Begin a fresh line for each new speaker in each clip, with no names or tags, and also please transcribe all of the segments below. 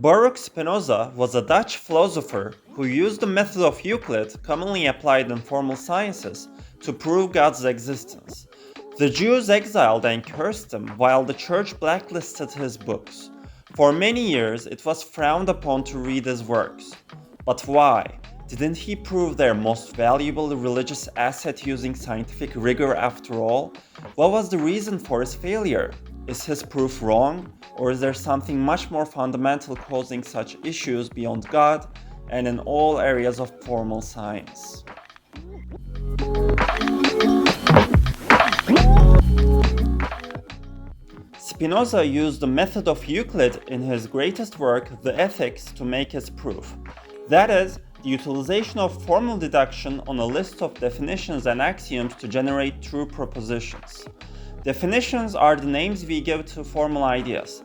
Baruch Spinoza was a Dutch philosopher who used the method of Euclid, commonly applied in formal sciences, to prove God's existence. The Jews exiled and cursed him, while the church blacklisted his books. For many years, it was frowned upon to read his works. But why? Didn't he prove their most valuable religious asset using scientific rigor after all? What was the reason for his failure? Is his proof wrong? Or is there something much more fundamental causing such issues beyond God and in all areas of formal science? Spinoza used the method of Euclid in his greatest work, the Ethics, to make his proof. That is, the utilization of formal deduction on a list of definitions and axioms to generate true propositions. Definitions are the names we give to formal ideas.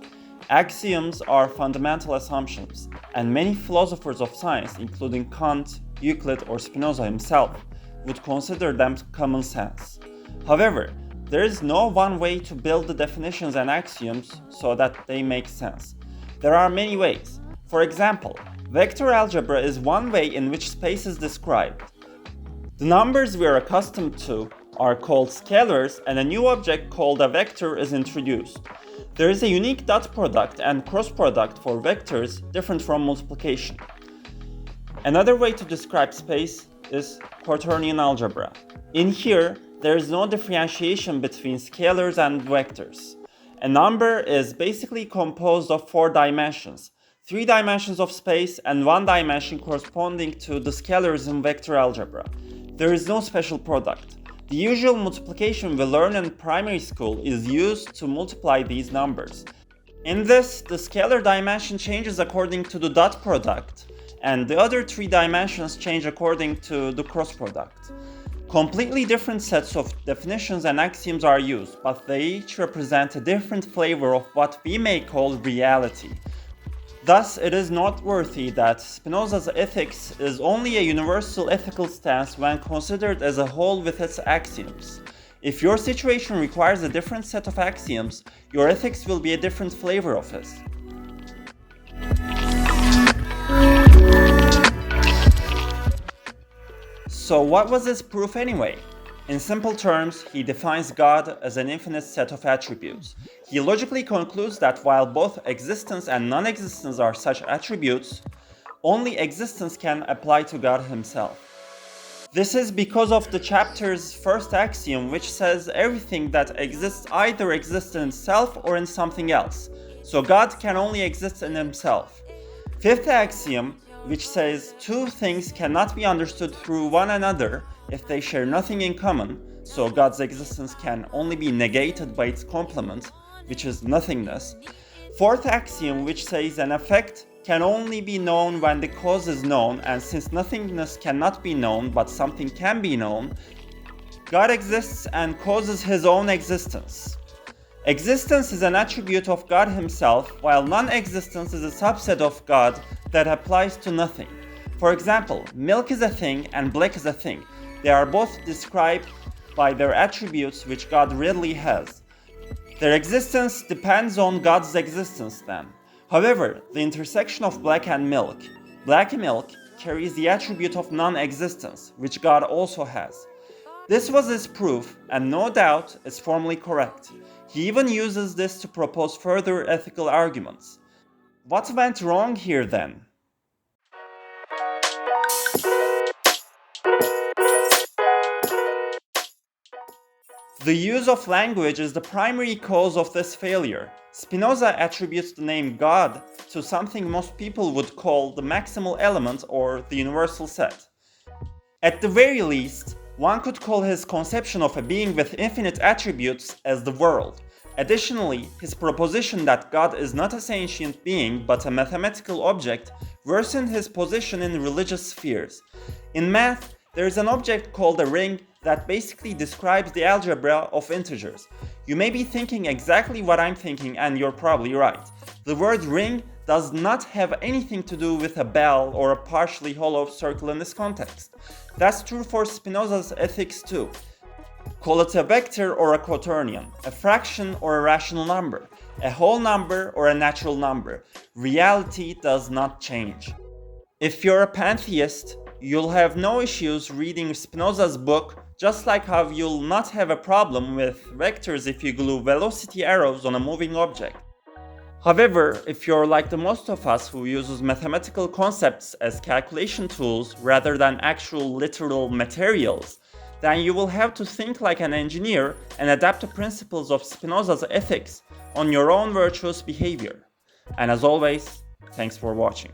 Axioms are fundamental assumptions, and many philosophers of science, including Kant, Euclid, or Spinoza himself, would consider them common sense. However, there is no one way to build the definitions and axioms so that they make sense. There are many ways. For example, vector algebra is one way in which space is described. The numbers we are accustomed to are called scalars, and a new object called a vector is introduced. There is a unique dot product and cross product for vectors different from multiplication. Another way to describe space is quaternion algebra. In here, there is no differentiation between scalars and vectors. A number is basically composed of 4 dimensions, 3 dimensions of space and 1 dimension corresponding to the scalars in vector algebra. There is no special product. The usual multiplication we learn in primary school is used to multiply these numbers. In this, the scalar dimension changes according to the dot product, and the other 3 dimensions change according to the cross product. Completely different sets of definitions and axioms are used, but they each represent a different flavor of what we may call reality. Thus, it is noteworthy that Spinoza's ethics is only a universal ethical stance when considered as a whole with its axioms. If your situation requires a different set of axioms, your ethics will be a different flavor of it. So what was his proof anyway? In simple terms, he defines God as an infinite set of attributes. He logically concludes that while both existence and non-existence are such attributes, only existence can apply to God himself. This is because of the chapter's first axiom, which says everything that exists either exists in itself or in something else, so God can only exist in himself. Fifth axiom, which says 2 things cannot be understood through one another if they share nothing in common, so God's existence can only be negated by its complement, which is nothingness. Fourth axiom, which says an effect can only be known when the cause is known, and since nothingness cannot be known but something can be known, God exists and causes his own existence. Existence is an attribute of God himself, while non-existence is a subset of God that applies to nothing. For example, milk is a thing and black is a thing. They are both described by their attributes which God readily has. Their existence depends on God's existence then. However, the intersection of black milk carries the attribute of non-existence, which God also has. This was his proof, and no doubt is formally correct. He even uses this to propose further ethical arguments. What went wrong here then? The use of language is the primary cause of this failure. Spinoza attributes the name God to something most people would call the maximal element or the universal set. At the very least, one could call his conception of a being with infinite attributes as the world. Additionally, his proposition that God is not a sentient being but a mathematical object worsened his position in religious spheres. In math, there is an object called a ring that basically describes the algebra of integers. You may be thinking exactly what I'm thinking, and you're probably right. The word ring does not have anything to do with a bell or a partially hollow circle in this context. That's true for Spinoza's ethics too. Call it a vector or a quaternion, a fraction or a rational number, a whole number or a natural number. Reality does not change. If you're a pantheist, you'll have no issues reading Spinoza's book, just like how you'll not have a problem with vectors if you glue velocity arrows on a moving object. However, if you're like the most of us who uses mathematical concepts as calculation tools rather than actual literal materials, then you will have to think like an engineer and adapt the principles of Spinoza's ethics on your own virtuous behavior. And as always, thanks for watching.